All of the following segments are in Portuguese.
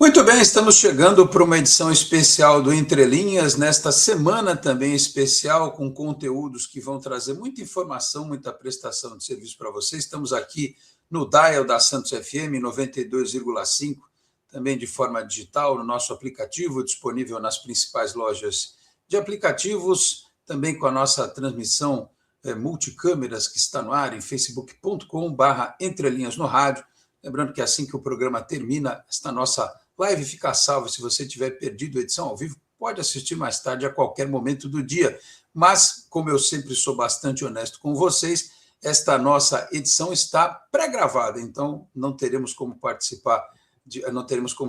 Muito bem, estamos chegando para uma edição especial do Entre Linhas, nesta semana também especial, com conteúdos que vão trazer muita informação, muita prestação de serviço para vocês. Estamos aqui no Dial da Santos FM 92,5, também de forma digital, no nosso aplicativo, disponível nas principais lojas de aplicativos, também com a nossa transmissão multicâmeras que está no ar em facebook.com/Entre Linhas no rádio. Lembrando que assim que o programa termina, esta nossa live fica salva. Se você tiver perdido a edição ao vivo, pode assistir mais tarde, a qualquer momento do dia. Mas, como eu sempre sou bastante honesto com vocês, esta nossa edição está pré-gravada, então não teremos como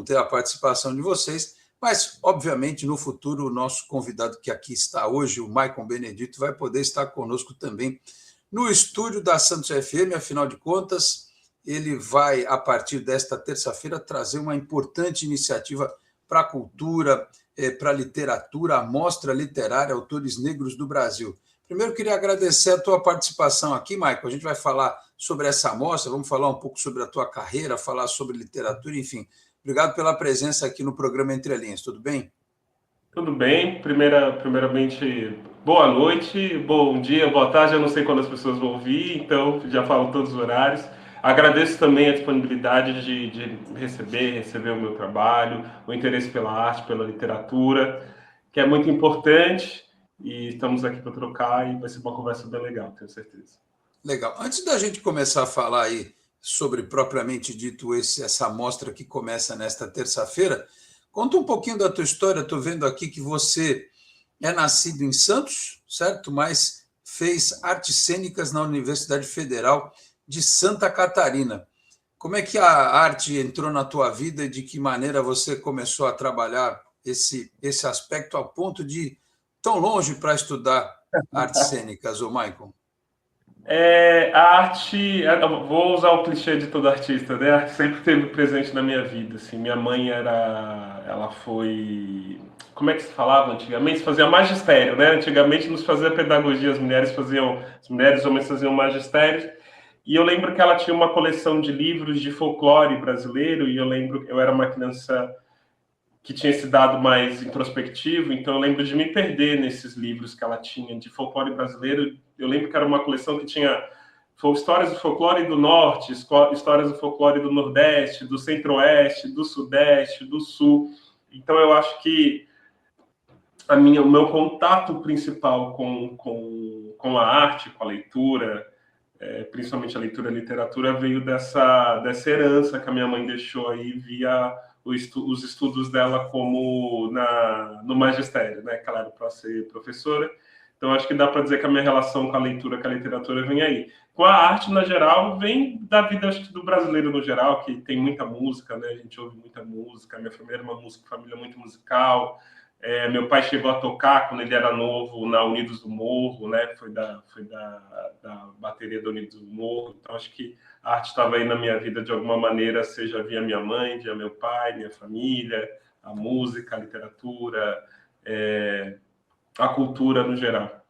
ter a participação de vocês, mas, obviamente, no futuro, o nosso convidado que aqui está hoje, o Maicon Benedito, vai poder estar conosco também no estúdio da Santos FM. Afinal de contas, ele vai, a partir desta terça-feira, trazer uma importante iniciativa para a cultura, para a literatura, a Mostra Literária Autores Negros do Brasil. Primeiro, queria agradecer a tua participação aqui, Maicon. A gente vai falar sobre essa mostra, vamos falar um pouco sobre a tua carreira, falar sobre literatura, enfim. Obrigado pela presença aqui no programa Entre Linhas, tudo bem? Tudo bem. Primeiramente, boa noite, bom dia, boa tarde. Eu não sei quando as pessoas vão ouvir, então já falo todos os horários. Agradeço também a disponibilidade de receber o meu trabalho, o interesse pela arte, pela literatura, que é muito importante, e estamos aqui para trocar e vai ser uma conversa bem legal, tenho certeza. Legal. Antes da gente começar a falar aí sobre, propriamente dito, essa mostra que começa nesta terça-feira, conta um pouquinho da tua história. Estou vendo aqui que você é nascido em Santos, certo? Mas fez artes cênicas na Universidade Federal de Santa Catarina. Como é que a arte entrou na tua vida e de que maneira você começou a trabalhar esse aspecto ao ponto de ir tão longe para estudar artes cênicas, ô Maicon? A arte, eu vou usar o clichê de todo artista, né? A arte sempre esteve presente na minha vida, assim. Minha mãe ela foi, como é que se falava antigamente? Se fazia magistério, né? Antigamente nos fazia pedagogia, as mulheres e os homens faziam magistério. E eu lembro que ela tinha uma coleção de livros de folclore brasileiro, e eu lembro que eu era uma criança que tinha esse dado mais introspectivo, então eu lembro de me perder nesses livros que ela tinha de folclore brasileiro. Eu lembro que era uma coleção que tinha histórias do folclore do Norte, histórias do folclore do Nordeste, do Centro-Oeste, do Sudeste, do Sul. Então eu acho que o meu contato principal com a arte, com a leitura, principalmente a leitura e a literatura, veio dessa herança que a minha mãe deixou aí via os estudos dela no magistério, né? Claro, para ser professora. Então, acho que dá para dizer que a minha relação com a leitura, com a literatura, vem aí. Com a arte, na geral, vem da vida, acho que, do brasileiro no geral, que tem muita música, né? A gente ouve muita música. Minha família era uma família muito musical. Meu pai chegou a tocar, quando ele era novo, na Unidos do Morro, né? Foi da bateria da Unidos do Morro. Então, acho que a arte estava aí na minha vida de alguma maneira, seja via minha mãe, via meu pai, minha família, a música, a literatura, a cultura no geral.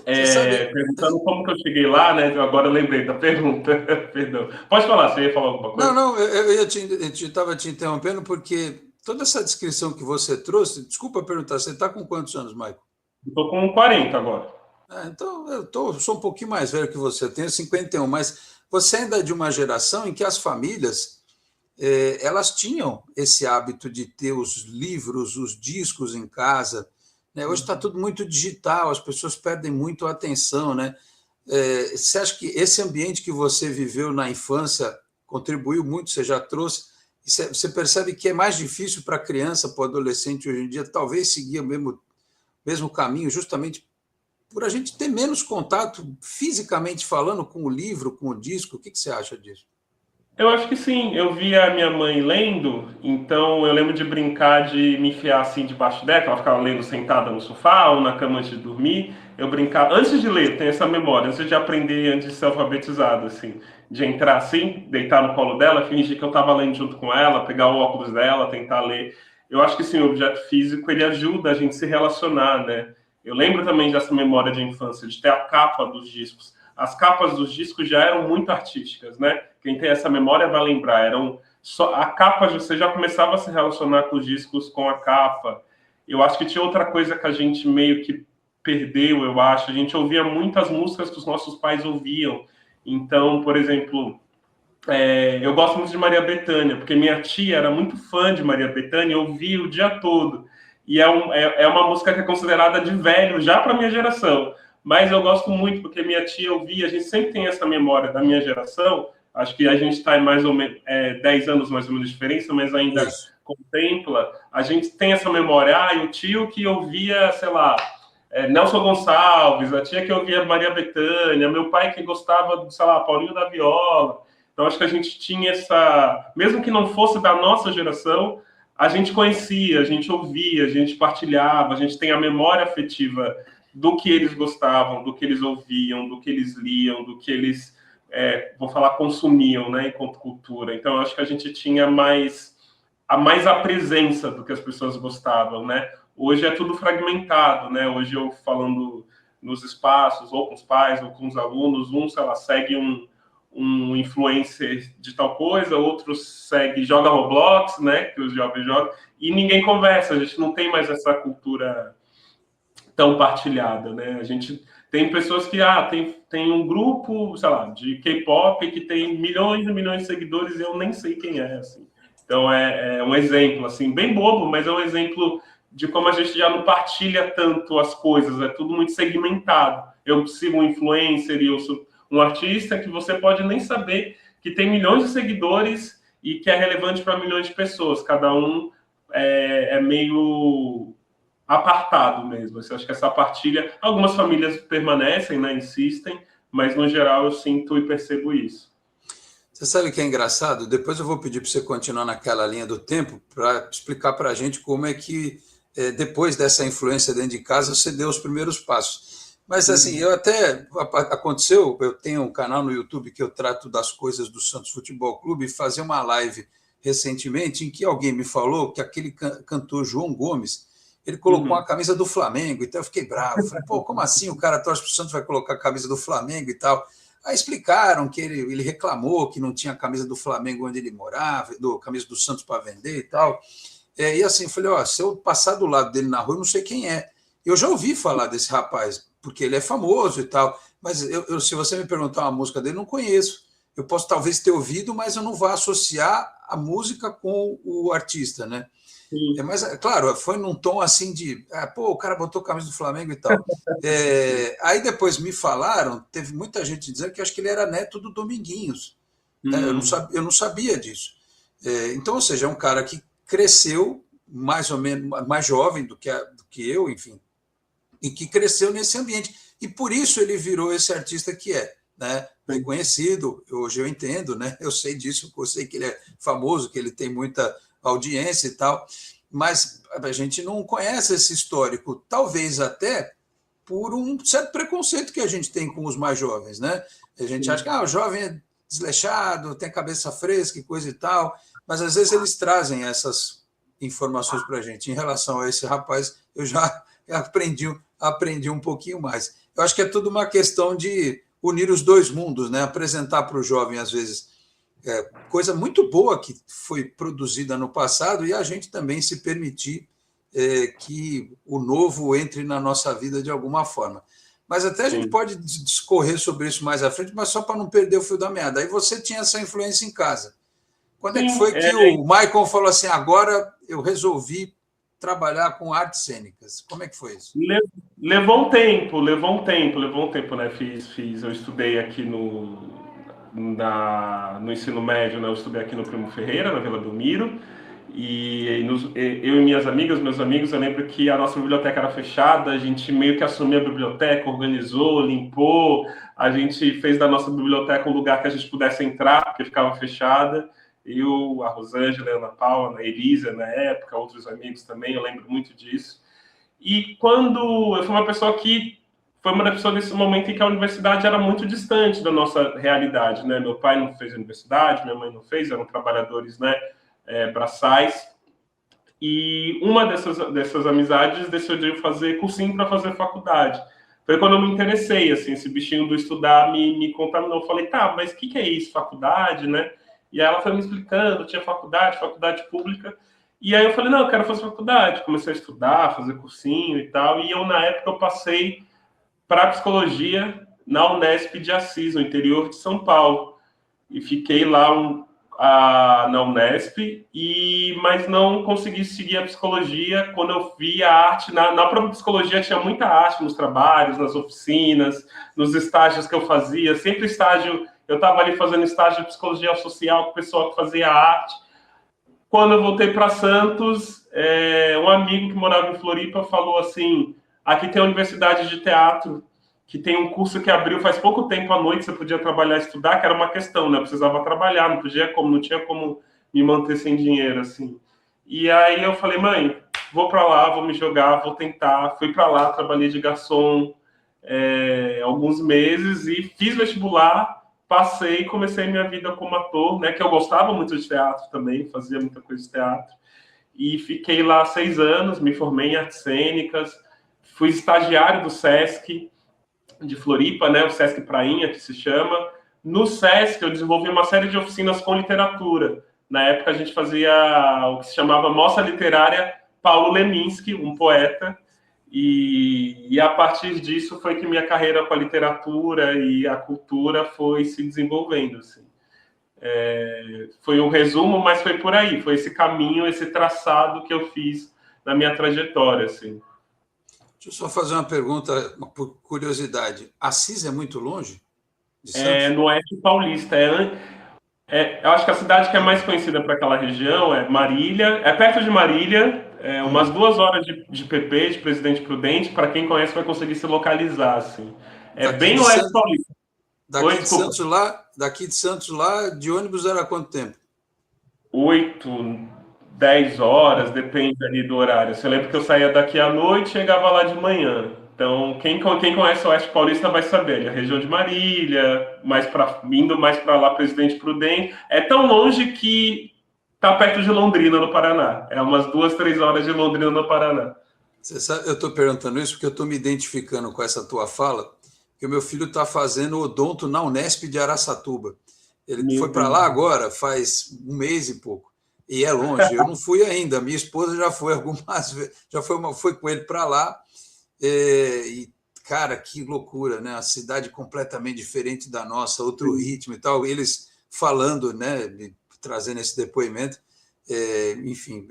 Perguntando como que eu cheguei lá, né? Agora eu lembrei da pergunta. Perdão. Pode falar, você ia falar alguma coisa? Não, eu estava te interrompendo porque toda essa descrição que você trouxe, desculpa perguntar, você está com quantos anos, Maicon? Estou com 40 agora. Então, sou um pouquinho mais velho que você, eu tenho 51, mas você ainda é de uma geração em que as famílias elas tinham esse hábito de ter os livros, os discos em casa. Né? Hoje está tudo muito digital, as pessoas perdem muito a atenção. Né? Você acha que esse ambiente que você viveu na infância contribuiu muito, você já trouxe? Você percebe que é mais difícil para a criança, para o adolescente hoje em dia, talvez seguir o mesmo caminho, justamente por a gente ter menos contato, fisicamente falando, com o livro, com o disco? O que você acha disso? Eu acho que sim. Eu via a minha mãe lendo, então eu lembro de brincar de me enfiar assim debaixo dela, ela ficava lendo sentada no sofá ou na cama antes de dormir. Eu brincava, antes de ler, eu tenho essa memória, antes de aprender, antes de ser alfabetizado, assim, de entrar assim, deitar no colo dela, fingir que eu estava lendo junto com ela, pegar o óculos dela, tentar ler. Eu acho que sim, o objeto físico, ele ajuda a gente a se relacionar, né? Eu lembro também dessa memória de infância, de ter a capa dos discos. As capas dos discos já eram muito artísticas, né? Quem tem essa memória vai lembrar. Eram só a capa, você já começava a se relacionar com os discos com a capa. Eu acho que tinha outra coisa que a gente meio que perdeu, eu acho. A gente ouvia muitas músicas que os nossos pais ouviam. Então, por exemplo, eu gosto muito de Maria Bethânia, porque minha tia era muito fã de Maria Bethânia, eu ouvia o dia todo. E é uma música que é considerada de velho, já para minha geração. Mas eu gosto muito, porque minha tia ouvia, a gente sempre tem essa memória da minha geração. Acho que a gente está em mais ou menos 10 anos mais ou menos de diferença, mas ainda contempla. A gente tem essa memória. O tio que ouvia, sei lá, Nelson Gonçalves, a tia que ouvia Maria Bethânia, meu pai que gostava, sei lá, Paulinho da Viola. Então, acho que a gente tinha essa... Mesmo que não fosse da nossa geração, a gente conhecia, a gente ouvia, a gente partilhava, a gente tem a memória afetiva do que eles gostavam, do que eles ouviam, do que eles liam, do que eles, vou falar, consumiam, né, enquanto cultura. Então, acho que a gente tinha mais a presença do que as pessoas gostavam, né? Hoje é tudo fragmentado, né? Hoje eu falando nos espaços, ou com os pais, ou com os alunos, sei lá, segue um influencer de tal coisa, outro joga Roblox, né, que os jovens jogam, e ninguém conversa, a gente não tem mais essa cultura tão partilhada, né? A gente tem pessoas que tem um grupo, sei lá, de K-pop que tem milhões e milhões de seguidores e eu nem sei quem é, assim. Então é um exemplo, assim, bem bobo, mas é um exemplo de como a gente já não partilha tanto as coisas, é tudo muito segmentado. Eu sigo um influencer e eu sou um artista que você pode nem saber que tem milhões de seguidores e que é relevante para milhões de pessoas. Cada um é meio apartado mesmo. Eu acho que essa partilha... Algumas famílias permanecem, né, insistem, mas, no geral, eu sinto e percebo isso. Você sabe o que é engraçado? Depois eu vou pedir para você continuar naquela linha do tempo para explicar para a gente como é que, depois dessa influência dentro de casa, você deu os primeiros passos. Mas, assim, aconteceu, eu tenho um canal no YouTube que eu trato das coisas do Santos Futebol Clube, e fazer uma live recentemente em que alguém me falou que aquele cantor João Gomes, ele colocou a camisa do Flamengo, então eu fiquei bravo. Falei, pô, como assim o cara torce para o Santos vai colocar a camisa do Flamengo e tal? Aí explicaram que ele reclamou que não tinha a camisa do Flamengo onde ele morava, camisa do Santos para vender e tal. E assim, eu falei, se eu passar do lado dele na rua, eu não sei quem é. Eu já ouvi falar desse rapaz, porque ele é famoso e tal, mas se você me perguntar uma música dele, eu não conheço. Eu posso talvez ter ouvido, mas eu não vou associar a música com o artista, né? Mas, claro, foi num tom assim de... o cara botou a camisa do Flamengo e tal. Aí depois me falaram, teve muita gente dizendo que acho que ele era neto do Dominguinhos. Eu não sabia disso. Então, ou seja, é um cara que cresceu mais ou menos, mais jovem do que eu, enfim, e que cresceu nesse ambiente. E por isso ele virou esse artista que é, né? Reconhecido, hoje eu entendo, né? Eu sei disso, eu sei que ele é famoso, que ele tem muita audiência e tal, mas a gente não conhece esse histórico, talvez até por um certo preconceito que a gente tem com os mais jovens, né? A gente acha que o jovem é desleixado, tem cabeça fresca e coisa e tal, mas às vezes eles trazem essas informações para a gente. Em relação a esse rapaz, eu já aprendi um pouquinho mais. Eu acho que é tudo uma questão de unir os dois mundos, né? Apresentar para o jovem, às vezes, coisa muito boa que foi produzida no passado e a gente também se permitir que o novo entre na nossa vida de alguma forma. Mas até a gente pode discorrer sobre isso mais à frente, mas só para não perder o fio da meada. Aí você tinha essa influência em casa. Quando é que foi que o Michael falou assim, agora eu resolvi trabalhar com artes cênicas? Como é que foi isso? Levou um tempo, né? Eu estudei aqui no ensino médio, né? Eu estudei aqui no Primo Ferreira, na Vila Belmiro, e eu e minhas amigas, meus amigos, eu lembro que a nossa biblioteca era fechada, a gente meio que assumiu a biblioteca, organizou, limpou, a gente fez da nossa biblioteca um lugar que a gente pudesse entrar, porque ficava fechada. Eu, a Rosângela, a Ana Paula, a Elisa, na época, outros amigos também, eu lembro muito disso. E quando eu fui uma pessoa que foi uma pessoa desse momento em que a universidade era muito distante da nossa realidade, né? Meu pai não fez universidade, minha mãe não fez, eram trabalhadores, né, braçais. E uma dessas amizades decidiu fazer cursinho para fazer faculdade. Foi quando eu me interessei, assim, esse bichinho do estudar me contaminou. Eu falei, mas o que é isso, faculdade, né? E aí ela foi me explicando, tinha faculdade pública. E aí eu falei, não, eu quero fazer faculdade. Comecei a estudar, fazer cursinho e tal. E eu, na época, eu passei para psicologia na Unesp de Assis, no interior de São Paulo. E fiquei lá na Unesp, mas não consegui seguir a psicologia. Quando eu vi a arte, na própria psicologia tinha muita arte nos trabalhos, nas oficinas, nos estágios que eu fazia. Sempre estágio, eu estava ali fazendo estágio de psicologia social com o pessoal que fazia arte. Quando eu voltei para Santos, um amigo que morava em Floripa falou assim, aqui tem a Universidade de Teatro, que tem um curso que abriu faz pouco tempo à noite, você podia trabalhar e estudar, que era uma questão, né? Eu precisava trabalhar, não tinha como me manter sem dinheiro, assim. E aí eu falei, mãe, vou para lá, vou me jogar, vou tentar. Fui para lá, trabalhei de garçom alguns meses e fiz vestibular, passei e comecei minha vida como ator, né? Que eu gostava muito de teatro também, fazia muita coisa de teatro. E fiquei lá 6 anos, me formei em artes cênicas, fui estagiário do SESC, de Floripa, né, o Sesc Prainha, que se chama. No Sesc, eu desenvolvi uma série de oficinas com literatura. Na época, a gente fazia o que se chamava Mostra Literária Paulo Leminski, um poeta, e a partir disso foi que minha carreira com a literatura e a cultura foi se desenvolvendo. Assim. Foi um resumo, mas foi por aí, foi esse caminho, esse traçado que eu fiz na minha trajetória, assim. Deixa eu só fazer uma pergunta, por curiosidade. Assis é muito longe de Santos? No Oeste Paulista. Eu acho que a cidade que é mais conhecida para aquela região é Marília. É perto de Marília, umas 2 horas de PP, de Presidente Prudente. Para quem conhece, vai conseguir se localizar. Assim. Bem Oeste Paulista. Daqui de Santos lá, de ônibus era quanto tempo? 8, 10 horas, depende ali do horário. Você lembra que eu saía daqui à noite e chegava lá de manhã. Então, quem conhece o Oeste Paulista vai saber. A região de Marília, indo mais para lá, Presidente Prudente. É tão longe que está perto de Londrina, no Paraná. É umas 2, 3 horas de Londrina, no Paraná. Você sabe, eu estou perguntando isso porque eu estou me identificando com essa tua fala, que o meu filho está fazendo odonto na Unesp de Araçatuba. Ele foi para lá agora, faz 1 mês e pouco. E é longe. Eu não fui ainda. Minha esposa já foi algumas vezes, foi com ele para lá. E, cara, que loucura, né? A cidade completamente diferente da nossa, outro ritmo e tal. Eles falando, né? Trazendo esse depoimento. Enfim,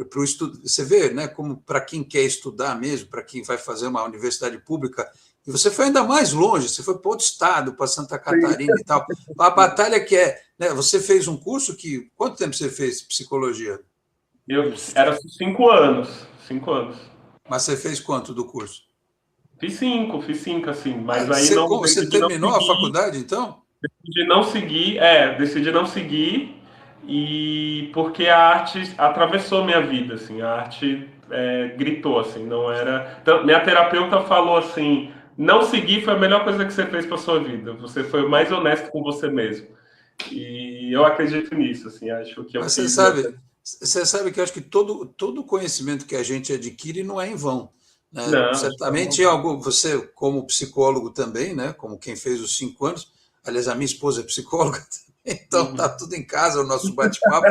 para o estudo, você vê, né? Como para quem quer estudar mesmo, para quem vai fazer uma universidade pública. E você foi ainda mais longe, você foi para outro estado, para Santa Catarina e tal. A batalha que é... Né, você fez um curso que... Quanto tempo você fez psicologia? Era 5 anos. 5 anos. Mas você fez quanto do curso? Fiz 5, assim. Mas aí você terminou a faculdade, então? Decidi não seguir, e porque a arte atravessou minha vida, assim. A arte gritou, assim, não era... Então, minha terapeuta falou assim, não seguir foi a melhor coisa que você fez para sua vida. Você foi o mais honesto com você mesmo. E eu acredito nisso, assim, acho que eu Mas fiz... Você sabe que eu acho que todo conhecimento que a gente adquire não é em vão. Né? Não, certamente você, como psicólogo também, né? Como quem fez os 5 anos, aliás, a minha esposa é psicóloga também, então está tudo em casa, o nosso bate-papo.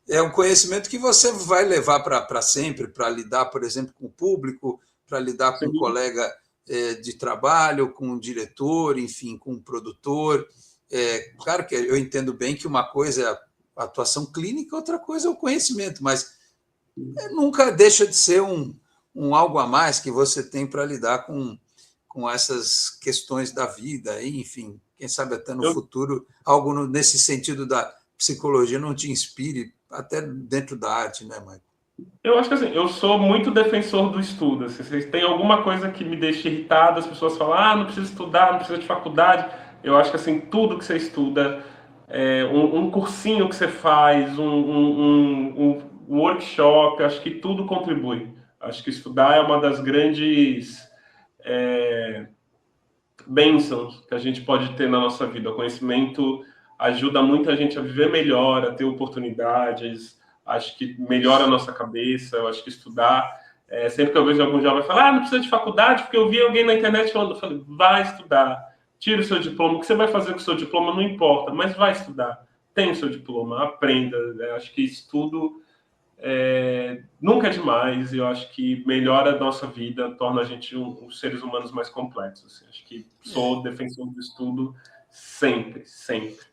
É um conhecimento que você vai levar para sempre, para lidar, por exemplo, com o público, para lidar com um colega de trabalho, com um diretor, enfim, com um produtor. Claro que eu entendo bem que uma coisa é a atuação clínica, outra coisa é o conhecimento, mas nunca deixa de ser um algo a mais que você tem para lidar com essas questões da vida, enfim, quem sabe até no futuro, algo nesse sentido da psicologia não te inspire, até dentro da arte, né, Maicon? Eu acho que assim, eu sou muito defensor do estudo. Assim, se tem alguma coisa que me deixa irritado, as pessoas falam, não precisa estudar, não precisa de faculdade. Eu acho que assim, tudo que você estuda, um cursinho que você faz, um workshop, acho que tudo contribui. Acho que estudar é uma das grandes bênçãos que a gente pode ter na nossa vida. O conhecimento ajuda muito a gente a viver melhor, a ter oportunidades, acho que melhora a nossa cabeça. Eu acho que estudar, sempre que eu vejo algum jovem falar, não precisa de faculdade, porque eu vi alguém na internet falando, eu falei, vai estudar, tira o seu diploma, o que você vai fazer com o seu diploma não importa, mas vai estudar. tenha o seu diploma, aprenda. Acho que isso tudo nunca é demais, e eu acho que melhora a nossa vida, torna a gente os seres humanos mais completos. Assim. Acho que sou defensor do estudo sempre, sempre.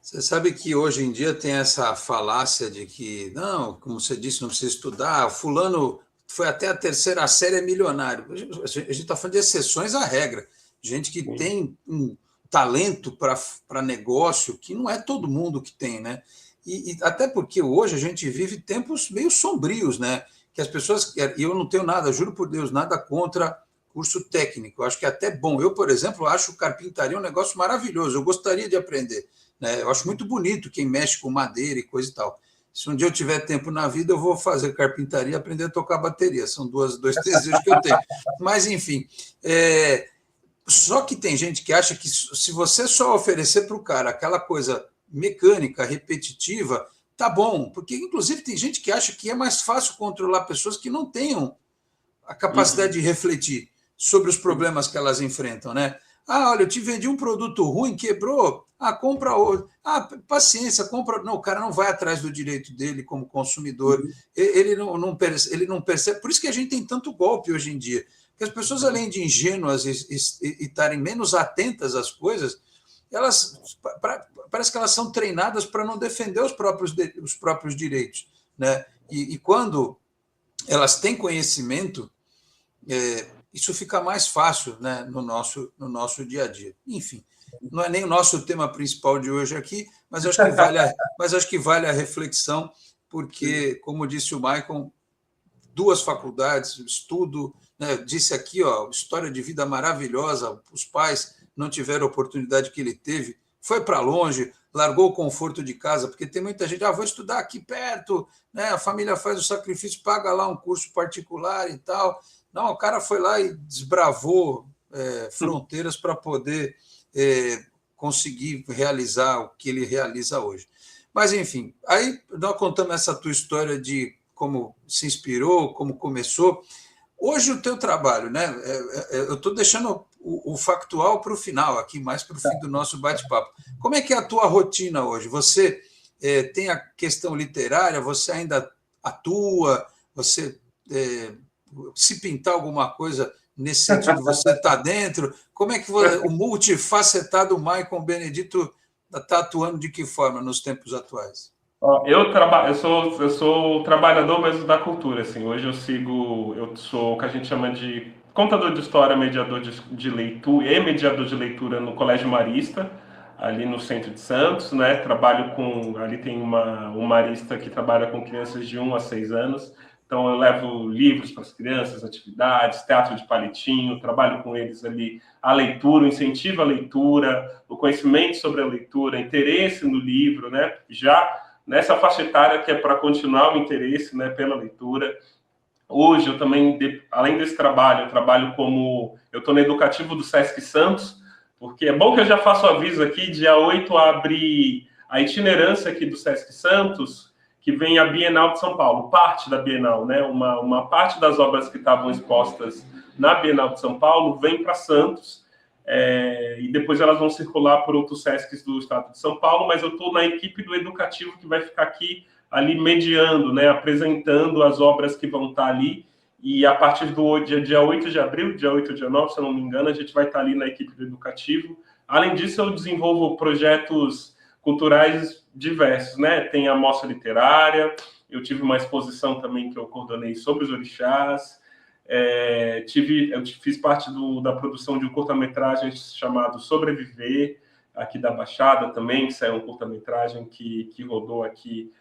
Você sabe que hoje em dia tem essa falácia de que, não, como você disse, não precisa estudar, fulano foi até a terceira série, é milionário. A gente está falando de exceções à regra. Gente que tem um talento para negócio, que não é todo mundo que tem, né? E até porque hoje a gente vive tempos meio sombrios, né? Que as pessoas, e eu não tenho nada, juro por Deus, nada contra curso técnico. Eu acho que é até bom. Eu, por exemplo, acho carpintaria um negócio maravilhoso. Eu gostaria de aprender. Né? Eu acho muito bonito quem mexe com madeira e coisa e tal. Se um dia eu tiver tempo na vida, eu vou fazer carpintaria e aprender a tocar bateria. São dois desejos que eu tenho. Mas, enfim. Só que tem gente que acha que se você só oferecer para o cara aquela coisa mecânica, repetitiva, tá bom. Porque, inclusive, tem gente que acha que é mais fácil controlar pessoas que não tenham a capacidade de refletir sobre os problemas que elas enfrentam, né? Olha, eu te vendi um produto ruim, quebrou. Compra outro. Paciência, compra. Não, o cara não vai atrás do direito dele como consumidor. Ele não percebe. Por isso que a gente tem tanto golpe hoje em dia. Porque as pessoas, além de ingênuas e estarem menos atentas às coisas, elas parece que elas são treinadas para não defender os próprios direitos, né? E quando elas têm conhecimento, isso fica mais fácil, né, no nosso dia a dia. Enfim, não é nem o nosso tema principal de hoje aqui, mas acho que vale a reflexão, porque, como disse o Maicon, 2 faculdades, estudo, né, disse aqui, história de vida maravilhosa, os pais não tiveram a oportunidade que ele teve, foi para longe, largou o conforto de casa, porque tem muita gente, vou estudar aqui perto, né, a família faz o sacrifício, paga lá um curso particular e tal. Não, o cara foi lá e desbravou fronteiras para poder conseguir realizar o que ele realiza hoje. Mas, enfim, aí nós contamos essa tua história de como se inspirou, como começou. Hoje o teu trabalho, né? Eu estou deixando o factual para o final, aqui mais para o fim do nosso bate-papo. Como é que é a tua rotina hoje? Você tem a questão literária, você ainda atua, você... se pintar alguma coisa nesse sentido, você está dentro? Como é que o multifacetado Maicon Benedito está atuando de que forma nos tempos atuais? Eu sou trabalhador mesmo da cultura, assim. Hoje eu sou o que a gente chama de contador de história, mediador de leitura e mediador de leitura no Colégio Marista, ali no centro de Santos, né? Ali tem um marista que trabalha com crianças de 1 a 6 anos. Então, eu levo livros para as crianças, atividades, teatro de palitinho, trabalho com eles ali a leitura, o incentivo à leitura, o conhecimento sobre a leitura, interesse no livro, né? Já nessa faixa etária que é para continuar o interesse, né, pela leitura. Hoje, eu também, além desse trabalho, eu trabalho eu estou no Educativo do Sesc Santos, porque é bom que eu já faço aviso aqui, dia 8 abre a itinerância aqui do Sesc Santos, que vem a Bienal de São Paulo, parte da Bienal, né? Uma parte das obras que estavam expostas na Bienal de São Paulo vem para Santos, e depois elas vão circular por outros Sescs do estado de São Paulo, mas eu estou na equipe do Educativo que vai ficar aqui, ali mediando, né? Apresentando as obras que vão estar ali, e a partir do dia 8 de abril, dia 8 ou dia 9, se eu não me engano, a gente vai estar ali na equipe do Educativo. Além disso, eu desenvolvo projetos culturais diversos, né? Tem a mostra literária, eu tive uma exposição também que eu coordenei sobre os orixás, eu fiz parte da produção de um curta-metragem chamado Sobreviver, aqui da Baixada também, que saiu um curta-metragem que rodou aqui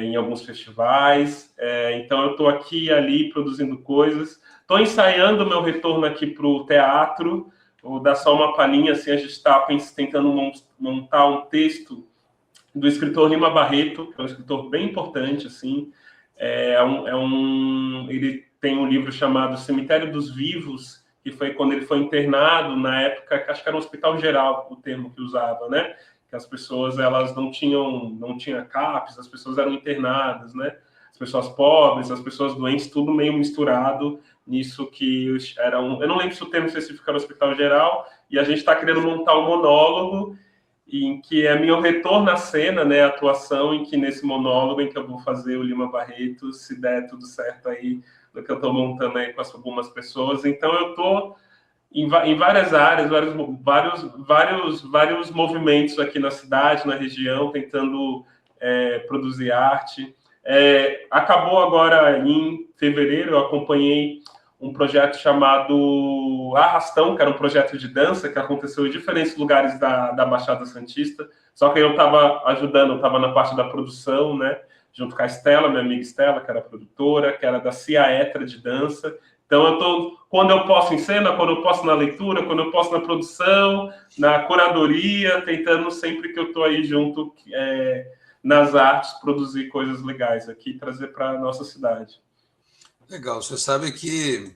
em alguns festivais. Então, eu estou aqui e ali produzindo coisas. Estou ensaiando meu retorno aqui para o teatro. Vou dar só uma palhinha, assim, a gente está tentando montar um texto do escritor Lima Barreto, que é um escritor bem importante, assim. Ele tem um livro chamado Cemitério dos Vivos, que foi quando ele foi internado, na época, acho que era um hospital geral, o termo que usava, né? Que as pessoas, elas não tinham CAPS, as pessoas eram internadas, né? As pessoas pobres, as pessoas doentes, tudo meio misturado nisso que era eu não lembro se o termo específico era hospital geral, e a gente está querendo montar um monólogo, em que é meu retorno à cena, né, a atuação, em que nesse monólogo em que eu vou fazer o Lima Barreto, se der tudo certo aí, do que eu estou montando aí com algumas pessoas. Então eu estou em várias áreas, vários movimentos aqui na cidade, na região, tentando produzir arte. Acabou agora em fevereiro, eu acompanhei um projeto chamado Arrastão, que era um projeto de dança que aconteceu em diferentes lugares da Baixada Santista, só que eu estava ajudando, eu estava na parte da produção, né, junto com a Estela, minha amiga Estela, que era produtora, que era da Ciaetra de dança. Então, eu estou, quando eu posso em cena, quando eu posso na leitura, quando eu posso na produção, na curadoria, tentando sempre que eu estou aí junto nas artes, produzir coisas legais aqui e trazer para a nossa cidade. Legal, você sabe que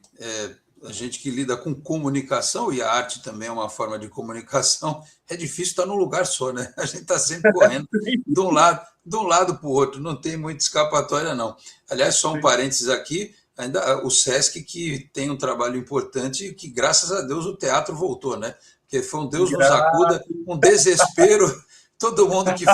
a gente que lida com comunicação, e a arte também é uma forma de comunicação, é difícil estar num lugar só, né? A gente está sempre correndo de um lado para o outro, não tem muita escapatória, não. Aliás, só um parênteses aqui, ainda o Sesc que tem um trabalho importante e que, graças a Deus, o teatro voltou, né? Porque foi um Deus nos acuda, um desespero, todo mundo que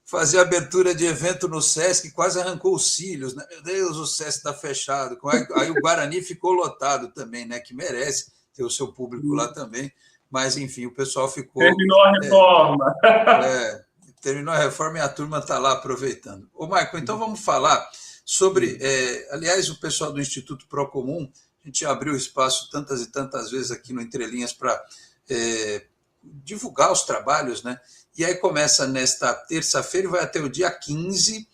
fazia abertura de evento no Sesc, quase arrancou os cílios, né? Meu Deus, o Sesc está fechado. Aí o Guarani ficou lotado também, né? Que merece ter o seu público lá também. Mas, enfim, o pessoal ficou... Terminou a reforma. Terminou a reforma e a turma está lá aproveitando. Ô, Marco, então vamos falar sobre... aliás, o pessoal do Instituto Procomum, a gente abriu espaço tantas e tantas vezes aqui no Entre Linhas para divulgar os trabalhos, né? E aí começa nesta terça-feira e vai até o dia 15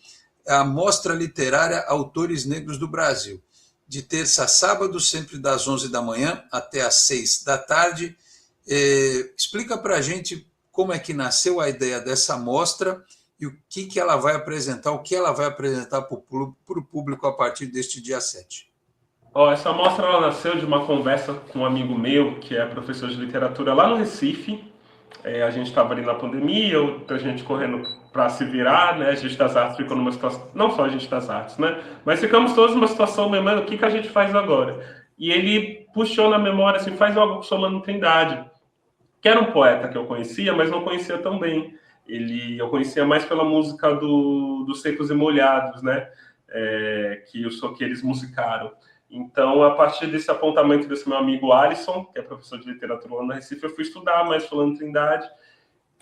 a Mostra Literária Autores Negros do Brasil. De terça a sábado, sempre das 11 da manhã até às 6 da tarde. Explica para a gente como é que nasceu a ideia dessa mostra e o que ela vai apresentar, o que ela vai apresentar para o público a partir deste dia 7. Essa mostra ela nasceu de uma conversa com um amigo meu, que é professor de literatura lá no Recife. A gente estava ali na pandemia, a gente correndo para se virar, né? A gente das artes ficou numa situação, não só a gente das artes, né? Mas ficamos todos numa situação mesmo, o que a gente faz agora? E ele puxou na memória, assim, faz algo com Solano Trindade, que era um poeta que eu conhecia, mas não conhecia tão bem. Eu conhecia mais pela música dos Secos e Molhados, né? Que eles musicaram. Então, a partir desse apontamento desse meu amigo Alisson, que é professor de literatura lá no Recife, eu fui estudar mais Solano Trindade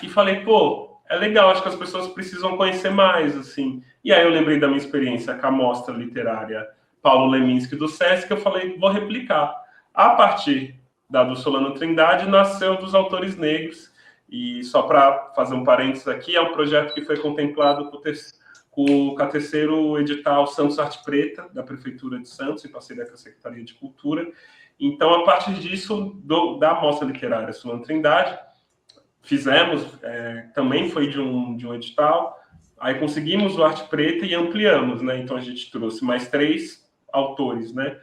e falei, pô, é legal, acho que as pessoas precisam conhecer mais, assim. E aí eu lembrei da minha experiência com a mostra literária Paulo Leminski do Sesc, eu falei, vou replicar. A partir do Solano Trindade, nasceu dos autores negros, e só para fazer um parênteses aqui, é um projeto que foi contemplado com o terceiro edital Santos Arte Preta, da Prefeitura de Santos, em parceria com a Secretaria de Cultura. Então, a partir disso, da Mostra Literária Solano Trindade, fizemos, também foi de um edital, aí conseguimos o Arte Preta e ampliamos, né? Então, a gente trouxe mais 3 autores, né?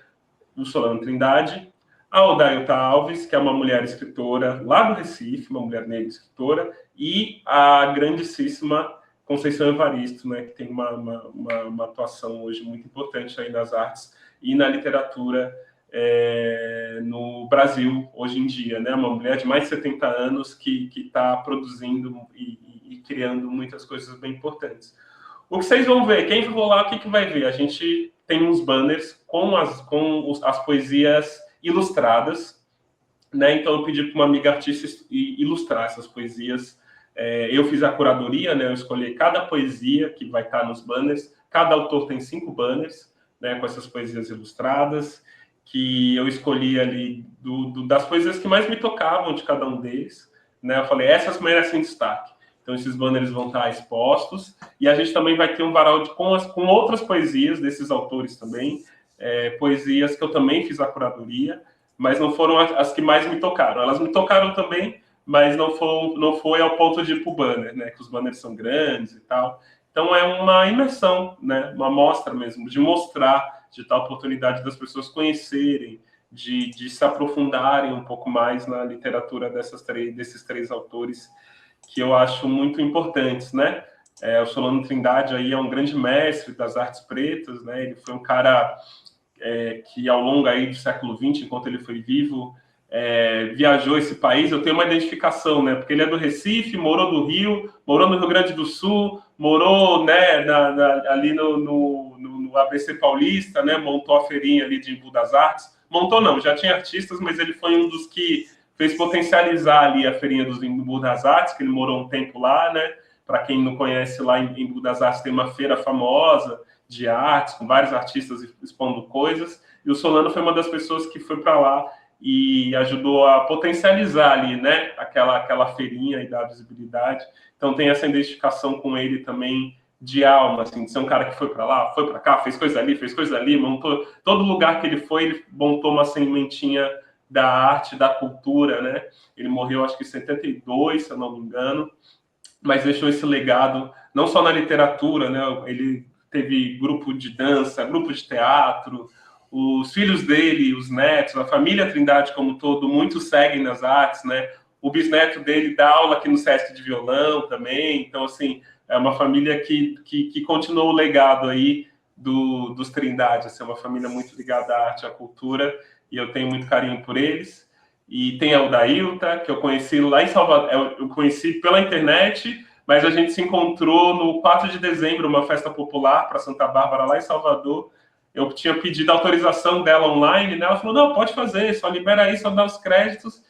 Do Solano Trindade, a Odailta Alves, que é uma mulher escritora lá do Recife, uma mulher negra escritora, e a grandíssima Conceição Evaristo, né, que tem uma atuação hoje muito importante aí nas artes e na literatura no Brasil hoje em dia, né? Uma mulher de mais de 70 anos que está produzindo e criando muitas coisas bem importantes. O que vocês vão ver, quem for lá, o que vai ver? A gente tem uns banners com as poesias ilustradas, né? Então eu pedi para uma amiga artista ilustrar essas poesias. Eu fiz a curadoria, né? Eu escolhi cada poesia que vai estar nos banners. Cada autor tem 5 banners, né? Com essas poesias ilustradas, que eu escolhi ali das poesias que mais me tocavam de cada um deles, né? Eu falei, essas merecem destaque. Então esses banners vão estar expostos e a gente também vai ter um varal com outras poesias desses autores também, poesias que eu também fiz a curadoria, mas não foram as que mais me tocaram. Elas me tocaram também, mas não foi ao ponto de ir para o banner, né? Que os banners são grandes e tal. Então é uma imersão, né? Uma mostra mesmo, de mostrar, de dar a oportunidade das pessoas conhecerem, de se aprofundarem um pouco mais na literatura desses 3 autores que eu acho muito importantes, né? O Solano Trindade aí é um grande mestre das artes pretas, né? Ele foi um cara que ao longo aí do século XX, enquanto ele foi vivo, viajou esse país, eu tenho uma identificação, né? Porque ele é do Recife, morou no Rio, morou no Rio Grande do Sul, morou, né, ali no ABC Paulista, né? Montou a feirinha ali de Embu das Artes. Montou não, já tinha artistas, mas ele foi um dos que fez potencializar ali a feirinha dos Embu das Artes, que ele morou um tempo lá, né? Para quem não conhece, lá em Embu das Artes tem uma feira famosa de artes, com vários artistas expondo coisas, e o Solano foi uma das pessoas que foi para lá e ajudou a potencializar ali, né, aquela feirinha e dar visibilidade. Então tem essa identificação com ele também de alma, assim, de ser um cara que foi para lá, foi para cá, fez coisa ali, montou todo lugar que ele foi, ele montou uma sementinha da arte, da cultura, né? Ele morreu acho que em 72, se eu não me engano, mas deixou esse legado não só na literatura, né? Ele teve grupo de dança, grupo de teatro, os filhos dele, os netos, a família Trindade como um todo, muitos seguem nas artes, né? O bisneto dele dá aula aqui no Sesc de violão também, então, assim, é uma família que continuou o legado aí dos Trindade, assim, é uma família muito ligada à arte e à cultura, e eu tenho muito carinho por eles. E tem a Udailta, que eu conheci lá em Salvador, eu conheci pela internet, mas a gente se encontrou no 4 de dezembro, uma festa popular para Santa Bárbara, lá em Salvador. Eu tinha pedido a autorização dela online, né? Ela falou, não, pode fazer, só libera aí, só dá os créditos.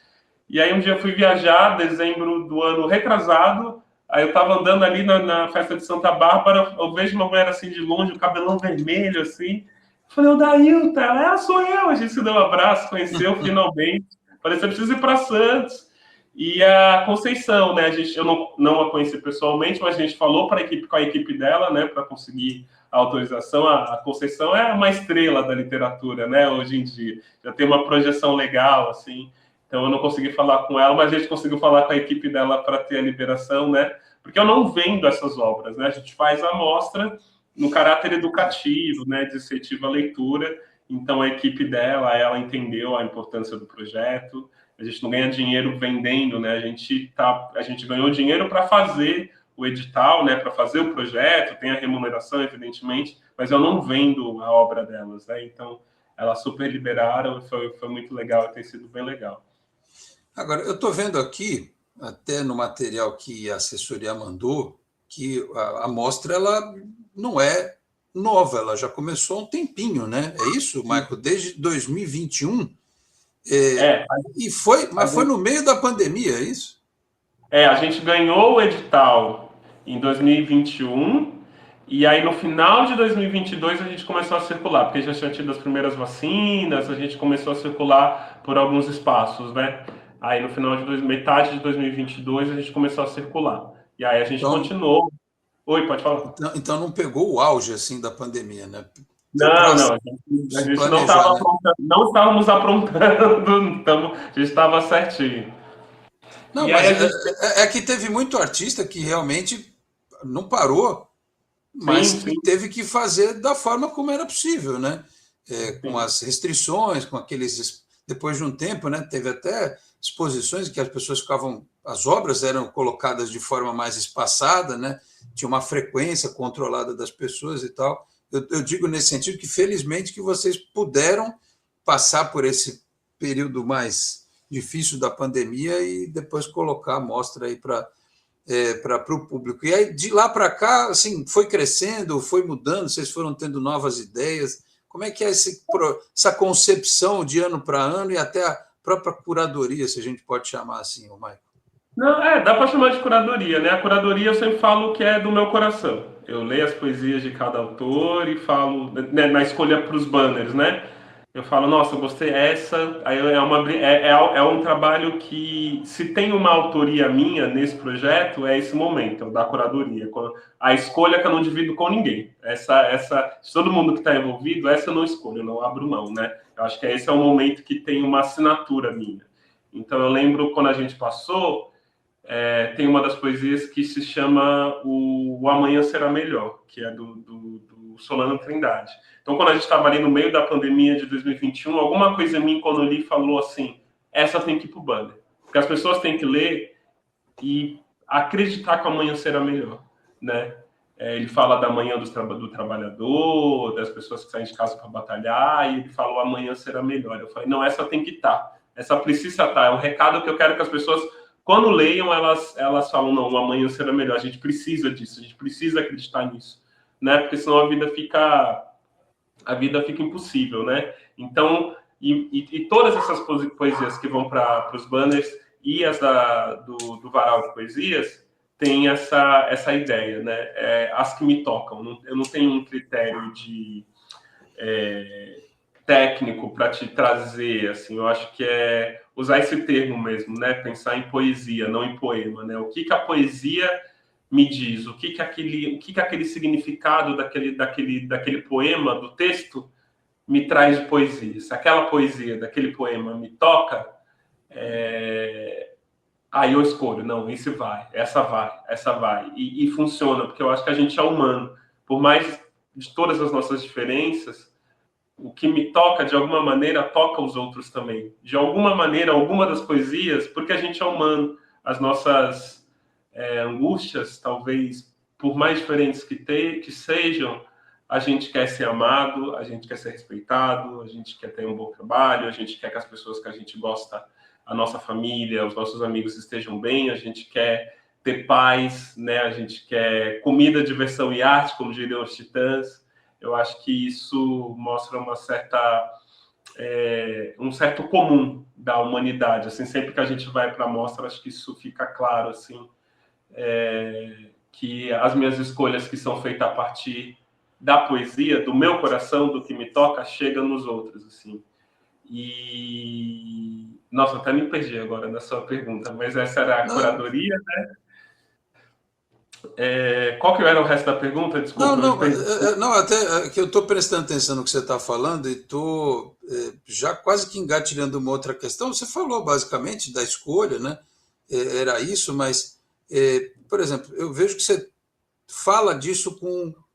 E aí um dia eu fui viajar, dezembro do ano retrasado, aí eu tava andando ali na festa de Santa Bárbara, eu vejo uma mulher assim de longe, o cabelão vermelho, assim. Falei, Udailta, ela, sou eu. A gente se deu um abraço, conheceu finalmente. Falei, você precisa ir para Santos. E a Conceição, né? Eu não a conheci pessoalmente, mas a gente falou com a equipe dela, né? Para conseguir a autorização. A Conceição é uma estrela da literatura, né? Hoje em dia. Já tem uma projeção legal, assim. Então eu não consegui falar com ela, mas a gente conseguiu falar com a equipe dela para ter a liberação, né? Porque eu não vendo essas obras, né? A gente faz a mostra no caráter educativo, né? De incentivo à leitura. Então a equipe dela, ela entendeu a importância do projeto. A gente não ganha dinheiro vendendo, né? A gente ganhou dinheiro para fazer o edital, né? Para fazer o projeto, tem a remuneração, evidentemente, mas eu não vendo a obra delas, né? Então elas super liberaram, foi muito legal, tem sido bem legal. Agora, eu estou vendo aqui, até no material que a assessoria mandou, que a mostra ela não é nova, ela já começou há um tempinho, né? É isso, Michael? Desde 2021. Mas foi no meio da pandemia, é isso? A gente ganhou o edital em 2021, e aí no final de 2022 a gente começou a circular, porque já tinha tido as primeiras vacinas, a gente começou a circular por alguns espaços, né? Aí no final de metade de 2022 a gente começou a circular. E aí a gente continuou. Oi, pode falar. Então não pegou o auge assim da pandemia, né? Não, a gente não estávamos aprontando, então a gente estava certinho. Não, mas é que teve muito artista que realmente não parou, mas teve que fazer da forma como era possível, né? Com as restrições, com aqueles... Depois de um tempo, né? Teve até exposições em que as pessoas ficavam... As obras eram colocadas de forma mais espaçada, né? Tinha uma frequência controlada das pessoas e tal. Eu digo nesse sentido que, felizmente, que vocês puderam passar por esse período mais difícil da pandemia e depois colocar a mostra aí para o público. E aí, de lá para cá, assim, foi crescendo, foi mudando, vocês foram tendo novas ideias. Como é que é essa concepção de ano para ano e até a própria curadoria, se a gente pode chamar assim, o Michael? Não, dá para chamar de curadoria, né? A curadoria eu sempre falo que é do meu coração. Eu leio as poesias de cada autor e falo, né, na escolha para os banners, né? Eu falo, nossa, eu gostei essa. Aí é um trabalho que, se tem uma autoria minha nesse projeto, é esse momento, é o da curadoria. A escolha que eu não divido com ninguém. Se todo mundo que está envolvido, essa eu não escolho, eu não abro mão, né? Eu acho que esse é o momento que tem uma assinatura minha. Então eu lembro quando a gente passou, tem uma das poesias que se chama O Amanhã Será Melhor, que é do Solano Trindade. Então, quando a gente estava ali no meio da pandemia de 2021, alguma coisa em mim, quando eu li, falou assim, essa tem que ir para o banner. Porque as pessoas têm que ler e acreditar que o amanhã será melhor, né? Ele fala da manhã do trabalhador, das pessoas que saem de casa para batalhar, e ele fala o amanhã será melhor. Eu falei, não, essa tem que estar. essa precisa estar. É um recado que eu quero que as pessoas, quando leiam, elas falam, não, o amanhã será melhor. A gente precisa disso, a gente precisa acreditar nisso, né? Porque senão a vida fica impossível, né? Então, e todas essas poesias que vão para os banners e as do Varal de Poesias tem essa ideia, né? As que me tocam. Eu não tenho um critério de técnico para te trazer, assim. Eu acho que é usar esse termo mesmo, né? Pensar em poesia, não em poema, né? O que a poesia me diz? O que aquele significado daquele poema, do texto, me traz de poesia? Se aquela poesia daquele poema me toca, aí eu escolho, não, essa vai. E funciona, porque eu acho que a gente é humano. Por mais de todas as nossas diferenças, o que me toca, de alguma maneira, toca os outros também. De alguma maneira, alguma das poesias, porque a gente é humano. As nossas angústias, talvez, por mais diferentes que sejam, a gente quer ser amado, a gente quer ser respeitado, a gente quer ter um bom trabalho, a gente quer que as pessoas que a gente gosta, a nossa família, os nossos amigos estejam bem, a gente quer ter paz, né? A gente quer comida, diversão e arte, como diriam os Titãs. Eu acho que isso mostra um certo comum da humanidade. Assim, sempre que a gente vai para a mostra, acho que isso fica claro, assim, que as minhas escolhas que são feitas a partir da poesia, do meu coração, do que me toca, chegam nos outros, assim. E nossa, até me perdi agora na sua pergunta, mas essa era a curadoria, né? Qual que era o resto da pergunta? Desculpa, eu me perdi. Não, até que eu estou prestando atenção no que você está falando e estou já quase que engatilhando uma outra questão. Você falou basicamente da escolha, né? Era isso, mas, por exemplo, eu vejo que você fala disso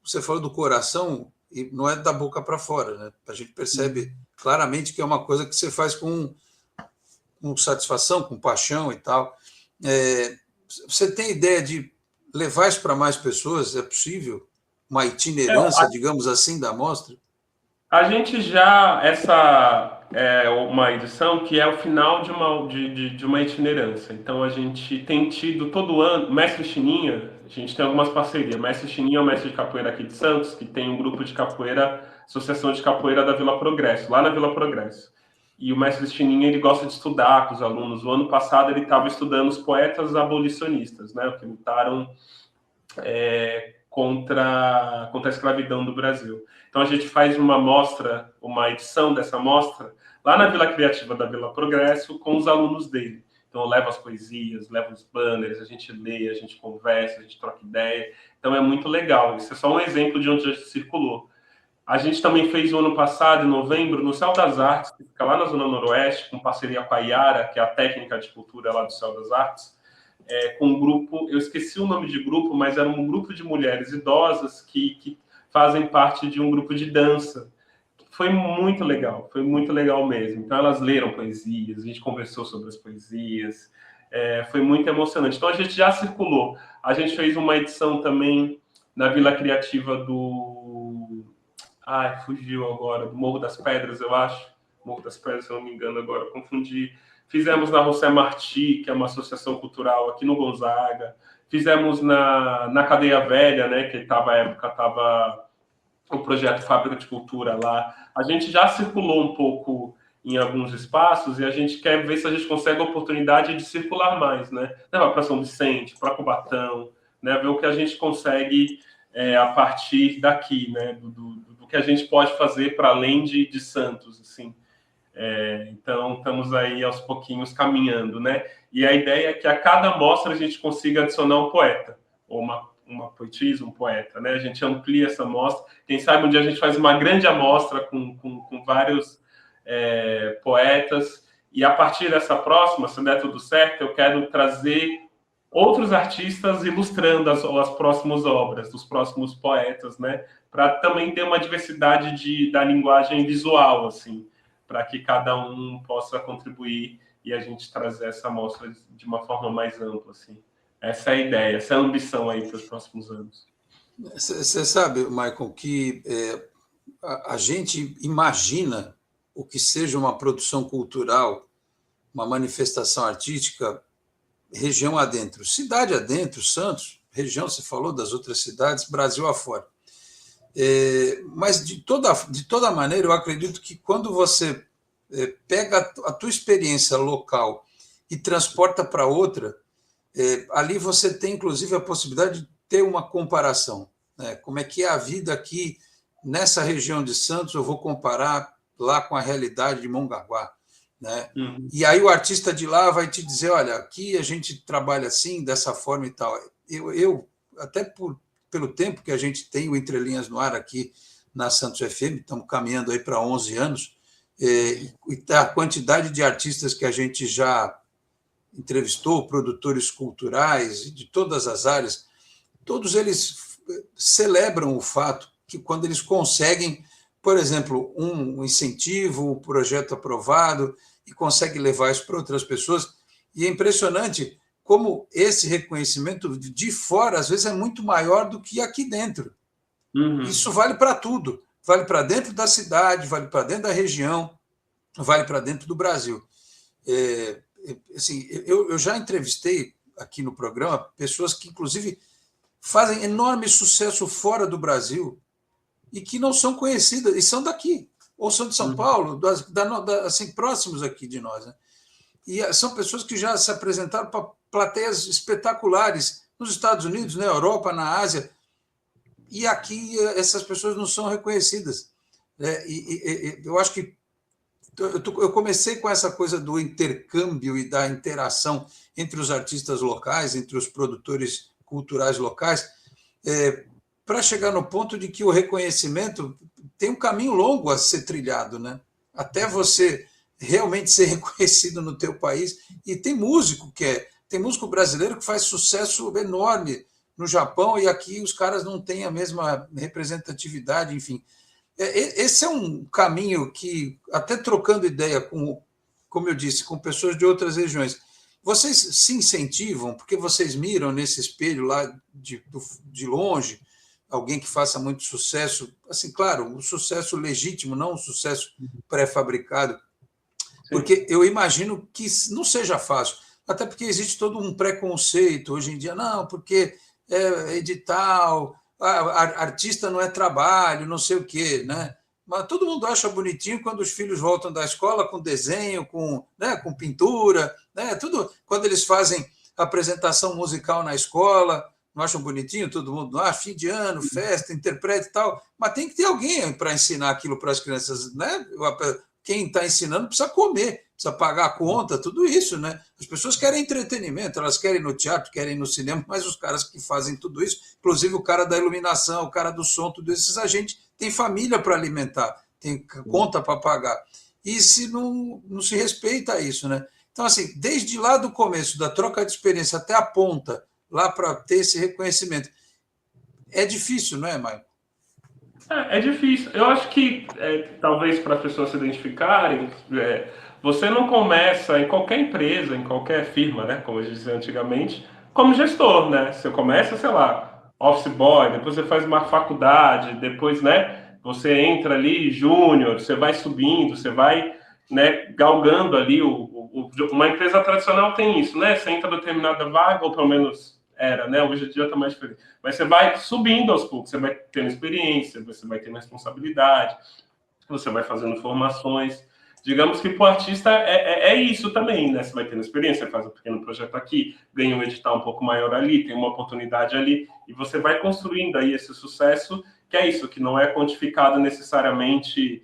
você falou do coração e não é da boca para fora, né? A gente percebe claramente que é uma coisa que você faz com satisfação, com paixão e tal. Você tem ideia de levar isso para mais pessoas? É possível? Uma itinerância, digamos assim, da amostra? A gente já, essa é uma edição que é o final de uma itinerância. Então a gente tem tido todo ano, Mestre Chininha, a gente tem algumas parcerias. Mestre Chininha é o mestre de capoeira aqui de Santos, que tem um grupo de capoeira, Associação de Capoeira da Vila Progresso, lá na Vila Progresso. E o Mestre Chininha, ele gosta de estudar com os alunos. O ano passado ele estava estudando os poetas abolicionistas, né, que lutaram contra a escravidão do Brasil. Então a gente faz uma mostra, uma edição dessa mostra, lá na Vila Criativa da Vila Progresso, com os alunos dele. Então eu levo as poesias, levo os banners, a gente lê, a gente conversa, a gente troca ideia. Então é muito legal. Isso é só um exemplo de onde já circulou. A gente também fez o ano passado, em novembro, no Céu das Artes, que fica lá na Zona Noroeste, com parceria com a Iara, que é a técnica de cultura lá do Céu das Artes, com um grupo, eu esqueci o nome de grupo, mas era um grupo de mulheres idosas que fazem parte de um grupo de dança. Foi muito legal mesmo. Então elas leram poesias, a gente conversou sobre as poesias, foi muito emocionante. Então a gente já circulou. A gente fez uma edição também na Vila Criativa do... Ai, fugiu agora, do Morro das Pedras, eu acho. Morro das Pedras, se eu não me engano agora, confundi. Fizemos na José Martí, que é uma associação cultural aqui no Gonzaga. Fizemos na Cadeia Velha, né, que estava o projeto Fábrica de Cultura lá. A gente já circulou um pouco em alguns espaços e a gente quer ver se a gente consegue a oportunidade de circular mais, né? Levar para São Vicente, para Cubatão, né? Ver o que a gente consegue a partir daqui, né? Do que a gente pode fazer para além de Santos, assim. Então, estamos aí aos pouquinhos caminhando, né? E a ideia é que a cada amostra a gente consiga adicionar um poeta, ou uma poetisa, um poeta, né? A gente amplia essa amostra. Quem sabe um dia a gente faz uma grande amostra com vários poetas, e a partir dessa próxima, se der tudo certo, eu quero trazer outros artistas ilustrando as próximas obras, dos próximos poetas, né? Para também ter uma diversidade da linguagem visual, assim, para que cada um possa contribuir e a gente trazer essa amostra de uma forma mais ampla, assim. Essa é a ideia, essa é a ambição aí para os próximos anos. Você sabe, Michael, que a gente imagina o que seja uma produção cultural uma manifestação artística região adentro, cidade adentro, Santos, região, você falou das outras cidades, Brasil afora. Mas, de toda maneira, eu acredito que quando você pega a tua experiência local e transporta para outra, ali você tem, inclusive, a possibilidade de ter uma comparação. Né? Como é que é a vida aqui nessa região de Santos, eu vou comparar lá com a realidade de Mongaguá. Né? E aí o artista de lá vai te dizer, olha, aqui a gente trabalha assim, dessa forma e tal. Eu até pelo tempo que a gente tem o Entre Linhas no ar aqui na Santos FM, estamos caminhando aí para 11 anos, e a quantidade de artistas que a gente já entrevistou, produtores culturais de todas as áreas, todos eles celebram o fato que quando eles conseguem, por exemplo, um incentivo, um projeto aprovado, e conseguem levar isso para outras pessoas, e é impressionante como esse reconhecimento de fora, às vezes, é muito maior do que aqui dentro. Isso vale para tudo, vale para dentro da cidade, vale para dentro da região, vale para dentro do Brasil. Assim, eu já entrevistei aqui no programa pessoas que, inclusive, fazem enorme sucesso fora do Brasil e que não são conhecidas, e são daqui, ou são de São Paulo, assim, próximos aqui de nós. Né? E são pessoas que já se apresentaram para plateias espetaculares nos Estados Unidos, na Europa, na Ásia, e aqui essas pessoas não são reconhecidas. Eu acho que eu comecei com essa coisa do intercâmbio e da interação entre os artistas locais, entre os produtores culturais locais, para chegar no ponto de que o reconhecimento tem um caminho longo a ser trilhado, né? Até você realmente ser reconhecido no teu país. E tem músico brasileiro que faz sucesso enorme no Japão e aqui os caras não têm a mesma representatividade, enfim. Esse é um caminho que, até trocando ideia como eu disse, com pessoas de outras regiões, vocês se incentivam, porque vocês miram nesse espelho lá de longe, alguém que faça muito sucesso, assim, claro, um sucesso legítimo, não um sucesso pré-fabricado, porque eu imagino que não seja fácil, até porque existe todo um preconceito hoje em dia, não, porque é edital, artista não é trabalho, não sei o quê, né? Mas todo mundo acha bonitinho quando os filhos voltam da escola com desenho, com pintura, né? Tudo, quando eles fazem apresentação musical na escola, não acham bonitinho? Todo mundo acha, fim de ano, festa, interprete e tal, mas tem que ter alguém para ensinar aquilo para as crianças, né? Quem está ensinando precisa comer, precisa pagar a conta, tudo isso, né? As pessoas querem entretenimento, elas querem ir no teatro, querem ir no cinema, mas os caras que fazem tudo isso, inclusive o cara da iluminação, o cara do som, tudo isso, a gente tem família para alimentar, tem conta para pagar. E se não se respeita isso, né? Então, assim, desde lá do começo, da troca de experiência até a ponta, lá para ter esse reconhecimento, é difícil, não é, Maio? É difícil. Eu acho que, talvez para as pessoas se identificarem, você não começa em qualquer empresa, em qualquer firma, né, como eu dizia antigamente, como gestor, né? Você começa, sei lá, office boy, depois você faz uma faculdade, depois, né, você entra ali júnior, você vai subindo, você vai, né, galgando ali. Uma empresa tradicional tem isso, né? Você entra em determinada vaga, ou pelo menos era, né? Hoje em dia está mais diferente. Mas você vai subindo aos poucos, você vai tendo experiência, você vai tendo responsabilidade, você vai fazendo formações. Digamos que para o artista é isso também, né? Você vai tendo experiência, faz um pequeno projeto aqui, ganha um edital um pouco maior ali, tem uma oportunidade ali, e você vai construindo aí esse sucesso, que é isso, que não é quantificado necessariamente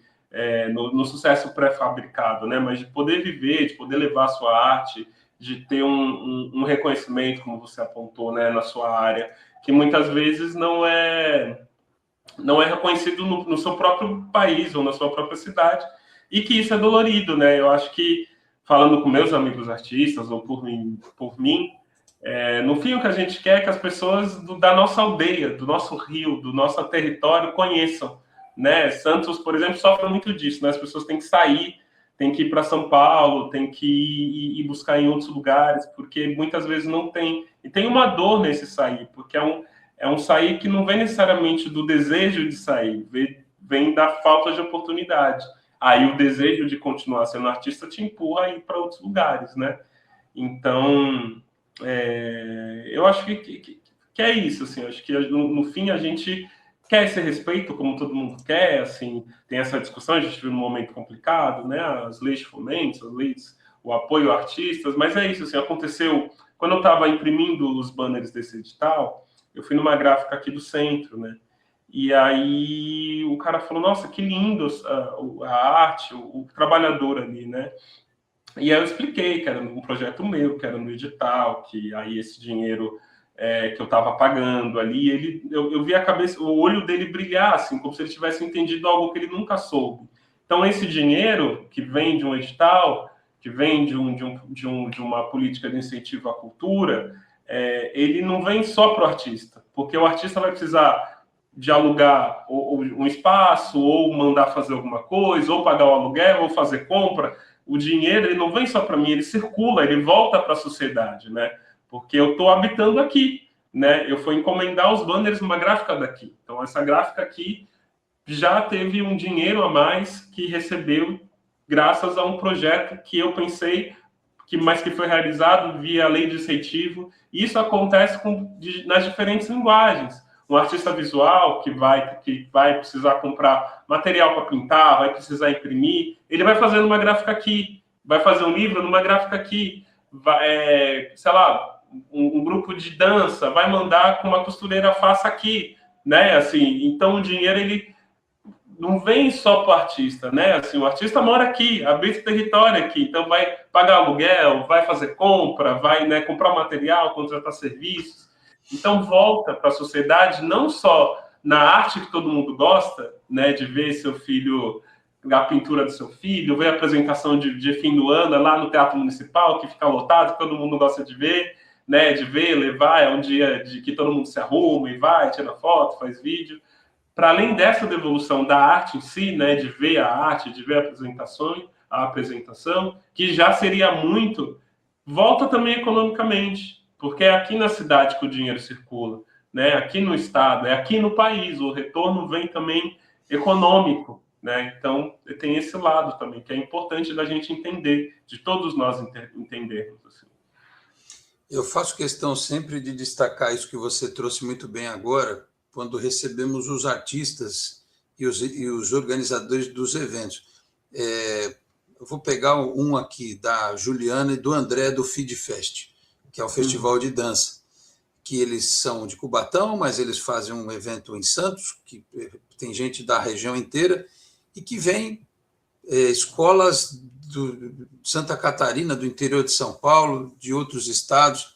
no sucesso pré-fabricado, né? Mas de poder viver, de poder levar a sua arte, de ter um reconhecimento, como você apontou, né, na sua área, que muitas vezes não é reconhecido no seu próprio país ou na sua própria cidade, e que isso é dolorido, né? Eu acho que, falando com meus amigos artistas, ou por mim, no fim o que a gente quer é que as pessoas da nossa aldeia, do nosso rio, do nosso território conheçam, né? Santos, por exemplo, sofre muito disso, né? As pessoas têm que sair, tem que ir para São Paulo, tem que ir buscar em outros lugares, porque muitas vezes não tem. E tem uma dor nesse sair, porque é um sair que não vem necessariamente do desejo de sair, vem da falta de oportunidade. aí o desejo de continuar sendo artista te empurra a ir para outros lugares, né? Então, eu acho que é isso, assim, acho que no fim a gente quer esse respeito, como todo mundo quer, assim, tem essa discussão, a gente vive num momento complicado, né, as leis de fomento, as leis, o apoio a artistas, mas é isso, assim, aconteceu, quando eu estava imprimindo os banners desse edital, eu fui numa gráfica aqui do centro, né, e aí o cara falou, nossa, que lindo a arte, o trabalhador ali, né, e aí eu expliquei que era um projeto meu, que era no edital, que aí esse dinheiro que eu estava pagando ali, eu vi a cabeça, o olho dele brilhar, assim, como se ele tivesse entendido algo que ele nunca soube. Então, esse dinheiro que vem de um edital, que vem de uma política de incentivo à cultura, ele não vem só para o artista, porque o artista vai precisar de alugar um espaço, ou mandar fazer alguma coisa, ou pagar o aluguel, ou fazer compra. O dinheiro ele não vem só para mim, ele circula, ele volta para a sociedade, né? Porque eu estou habitando aqui, né? Eu fui encomendar os banners numa gráfica daqui. Então, essa gráfica aqui já teve um dinheiro a mais que recebeu graças a um projeto que eu pensei, mas que foi realizado via lei de incentivo. E isso acontece nas diferentes linguagens. Um artista visual que vai precisar comprar material para pintar, vai precisar imprimir, ele vai fazer numa gráfica aqui, vai fazer um livro numa gráfica aqui, sei lá, um grupo de dança vai mandar com uma costureira faça aqui, né? Assim, então o dinheiro ele não vem só para o artista, né? Assim, o artista mora aqui, habita o território aqui, então vai pagar aluguel, vai fazer compra, vai, né, comprar material, contratar serviços. Então volta para a sociedade, não só na arte que todo mundo gosta, né, de ver seu filho, a pintura do seu filho, ver a apresentação de fim do ano lá no Teatro Municipal, que fica lotado, que todo mundo gosta de ver, né, levar, é um dia de que todo mundo se arruma e vai, tira foto, faz vídeo. Para além dessa devolução da arte em si, né, de ver a arte, de ver a apresentação, que já seria muito, volta também economicamente, porque é aqui na cidade que o dinheiro circula, né, aqui no estado, é aqui no país, o retorno vem também econômico, né, então tem esse lado também, que é importante da gente entender, de todos nós entendermos. Assim. Eu faço questão sempre de destacar isso que você trouxe muito bem agora, quando recebemos os artistas e os organizadores dos eventos. Eu vou pegar um aqui, da Juliana e do André, do Feed Fest, que é o festival de dança, que eles são de Cubatão, mas eles fazem um evento em Santos, que tem gente da região inteira, e que vem escolas de Santa Catarina, do interior de São Paulo, de outros estados,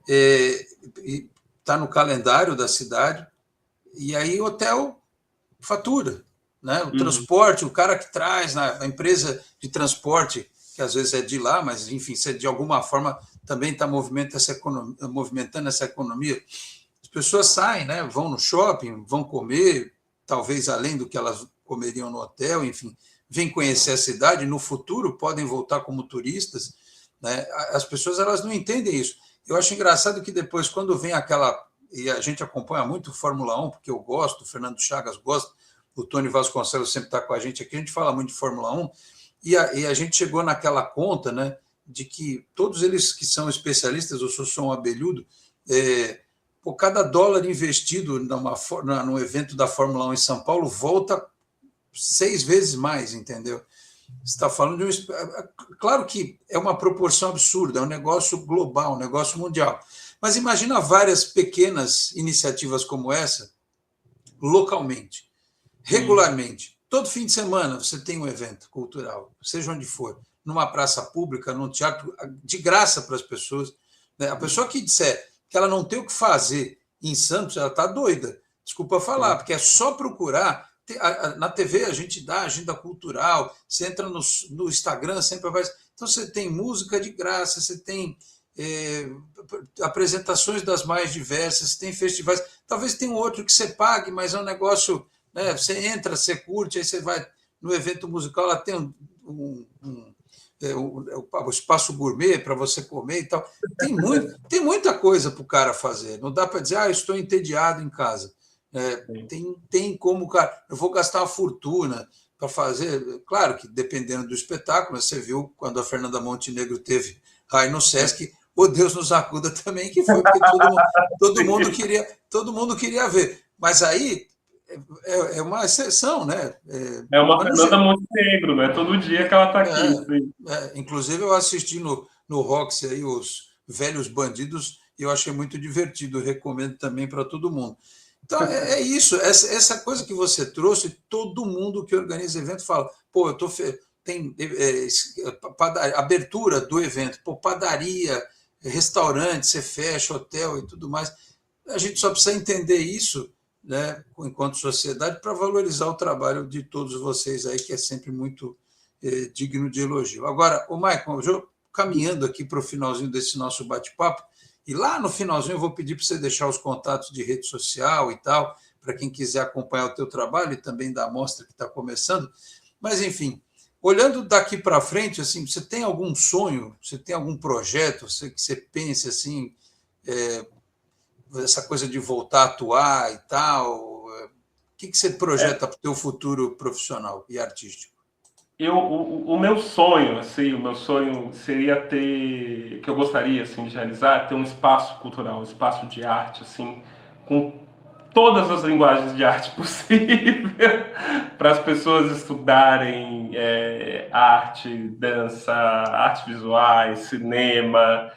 está no calendário da cidade. E aí o hotel fatura, né? O transporte, o cara que traz, a empresa de transporte, que às vezes é de lá, mas, enfim, se de alguma forma também está movimentando essa economia. As pessoas saem, né? Vão no shopping, vão comer, talvez além do que elas comeriam no hotel, enfim, vêm conhecer a cidade, no futuro podem voltar como turistas, né? As pessoas elas não entendem isso. Eu acho engraçado que depois, quando vem aquela... E a gente acompanha muito Fórmula 1, porque eu gosto, o Fernando Chagas gosta, o Tony Vasconcelos sempre está com a gente aqui, a gente fala muito de Fórmula 1, e a gente chegou naquela conta, né, de que todos eles que são especialistas, eu sou um abelhudo, por cada dólar investido no evento da Fórmula 1 em São Paulo, volta 6 vezes mais, entendeu? Você está falando de um... Claro que é uma proporção absurda, é um negócio global, um negócio mundial. Mas imagina várias pequenas iniciativas como essa, localmente, regularmente. Todo fim de semana você tem um evento cultural, seja onde for, numa praça pública, num teatro, de graça para as pessoas. A pessoa que disser que ela não tem o que fazer em Santos, ela está doida. Desculpa falar, porque é só procurar. Na TV a gente dá agenda cultural, você entra no Instagram, sempre vai. Então você tem música de graça, você tem apresentações das mais diversas, você tem festivais. Talvez tenha um outro que você pague, mas é um negócio, né? Você entra, você curte, aí você vai no evento musical, lá tem o espaço gourmet para você comer e tal. Tem muita coisa para o cara fazer. Não dá para dizer, estou entediado em casa. Tem como, cara, eu vou gastar uma fortuna, para fazer. Claro que dependendo do espetáculo, você viu quando a Fernanda Montenegro teve Rai no Sesc, o Deus nos acuda também, que foi porque todo mundo queria ver. Mas aí é uma exceção, né? É uma Mas Fernanda Montenegro, né? Todo dia que ela está aqui. inclusive, eu assisti no Roxy aí os Velhos Bandidos e eu achei muito divertido. Eu recomendo também para todo mundo. Então, é isso. Essa coisa que você trouxe, todo mundo que organiza evento fala: pô, eu tô tem abertura do evento, pô, padaria, restaurante, você fecha, hotel e tudo mais. A gente só precisa entender isso, né, enquanto sociedade, para valorizar o trabalho de todos vocês aí, que é sempre muito digno de elogio. Agora, o Michael, eu caminhando aqui para o finalzinho desse nosso bate-papo, e lá no finalzinho eu vou pedir para você deixar os contatos de rede social e tal, para quem quiser acompanhar o teu trabalho e também da amostra que está começando. Mas, enfim, olhando daqui para frente, assim, você tem algum sonho, você tem algum projeto, que você pense assim, essa coisa de voltar a atuar e tal? O que você projeta para o teu futuro profissional e artístico? O meu sonho, assim, o meu sonho seria ter, que eu gostaria, assim, de realizar, ter um espaço cultural, um espaço de arte, assim, com todas as linguagens de arte possível, para as pessoas estudarem arte, dança, artes visuais, cinema,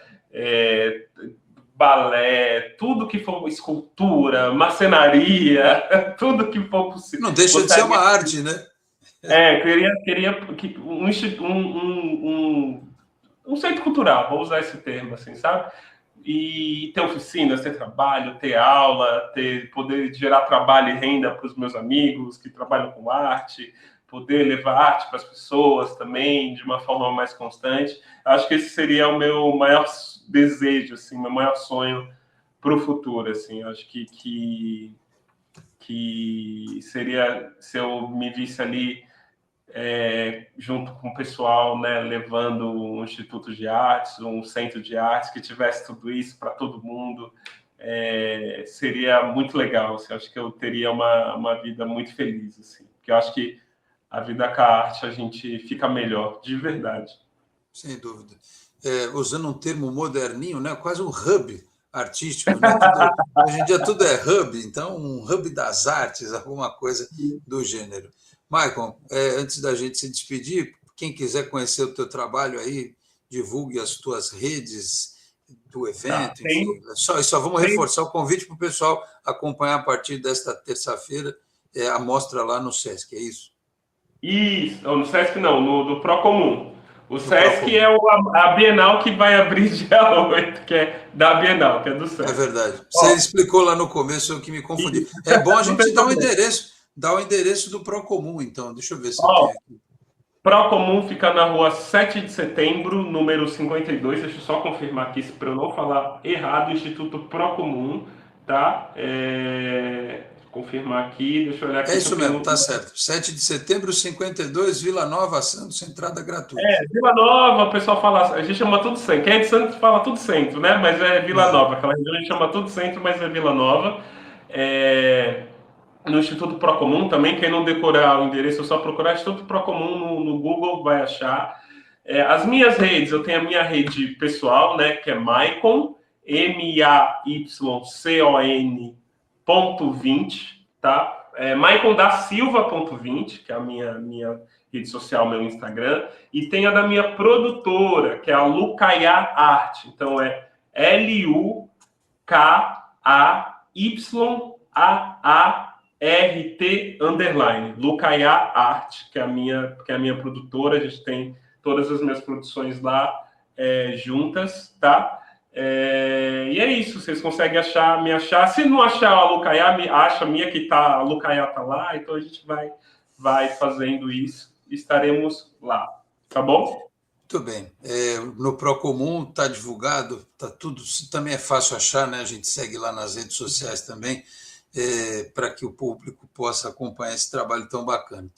balé, tudo que for escultura, marcenaria, tudo que for possível. Não deixa de ser uma arte, né? Queria que um centro cultural, vou usar esse termo, assim, sabe? E ter oficinas, ter trabalho, ter aula, poder gerar trabalho e renda para os meus amigos que trabalham com arte, poder levar arte para as pessoas também de uma forma mais constante. Acho que esse seria o meu maior desejo, assim, meu maior sonho para o futuro, assim. Acho que seria, se eu me visse ali junto com o pessoal, né, levando um instituto de artes, um centro de artes que tivesse tudo isso para todo mundo, seria muito legal. Assim, acho que eu teria uma vida muito feliz, assim, porque eu acho que a vida com a arte a gente fica melhor, de verdade. Sem dúvida. Usando um termo moderninho, né, quase um hub artístico, né? Hoje em dia tudo é hub, então um hub das artes, alguma coisa do gênero. Michael, antes da gente se despedir, quem quiser conhecer o teu trabalho aí, divulgue as tuas redes do evento, enfim. Só vamos reforçar o convite para o pessoal acompanhar a partir desta terça-feira a mostra lá no Sesc, é isso? Isso, no Sesc não, no Procomum. O Sesc é a Bienal que vai abrir dia 8, que é da Bienal, que é do Sesc. É verdade. Você explicou lá no começo, eu que me confundi. É bom a gente dar o endereço do Procomum, então. Deixa eu ver se eu tenho aqui. Procomum fica na rua 7 de setembro, número 52. Deixa eu só confirmar aqui, para eu não falar errado. Instituto Procomum, tá? Confirmar aqui, deixa eu olhar aqui. É isso mesmo, tá certo. 7 de setembro, 52, Vila Nova, Santos, entrada gratuita. Vila Nova, o pessoal fala, a gente chama tudo centro. Quem é de Santos fala tudo centro, né? Mas é Vila Nova, aquela região a gente chama tudo centro, mas é Vila Nova. No Instituto Procomum também, quem não decorar o endereço, é só procurar Instituto Procomum no Google, vai achar. As minhas redes, eu tenho a minha rede pessoal, né, que é Maicon, Maycon.20, tá? Maicon da Silva.20, que é a minha rede social, meu Instagram, e tem a da minha produtora, que é a Lucaya Arte. Então é LUKAYAART _, Lucaya Arte, que é a minha produtora. A gente tem todas as minhas produções lá juntas, tá? E é isso, vocês conseguem me achar. Se não achar a Lucaya, acha a minha que tá, a Lucaya tá lá, então a gente vai fazendo isso, estaremos lá, tá bom? Muito bem. No Procomum está divulgado, tá tudo, também é fácil achar, né? A gente segue lá nas redes sociais também, para que o público possa acompanhar esse trabalho tão bacana.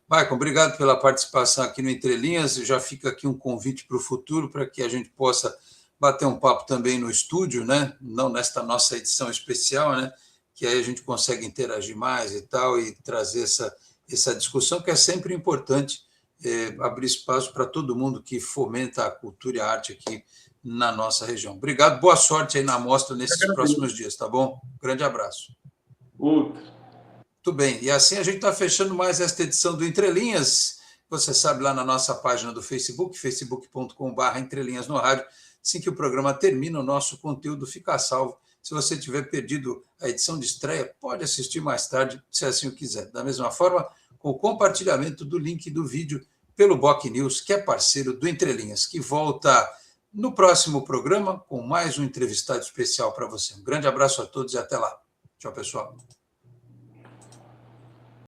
Michael, obrigado pela participação aqui no Entre Linhas. Já fica aqui um convite para o futuro, para que a gente possa bater um papo também no estúdio, né? Não nesta nossa edição especial, né? Que aí a gente consegue interagir mais e tal, e trazer essa discussão, que é sempre importante abrir espaço para todo mundo que fomenta a cultura e a arte aqui na nossa região. Obrigado, boa sorte aí na mostra nesses próximos dias, tá bom? Grande abraço. Outro. Muito bem, e assim a gente está fechando mais esta edição do Entre Linhas. Você sabe, lá na nossa página do Facebook, facebook.com/entrelinhas no rádio. Assim que o programa termina, o nosso conteúdo fica salvo. Se você tiver perdido a edição de estreia, pode assistir mais tarde, se assim o quiser. Da mesma forma, com o compartilhamento do link do vídeo pelo Boc News, que é parceiro do Entre Linhas, que volta no próximo programa com mais um entrevistado especial para você. Um grande abraço a todos e até lá. Tchau, pessoal.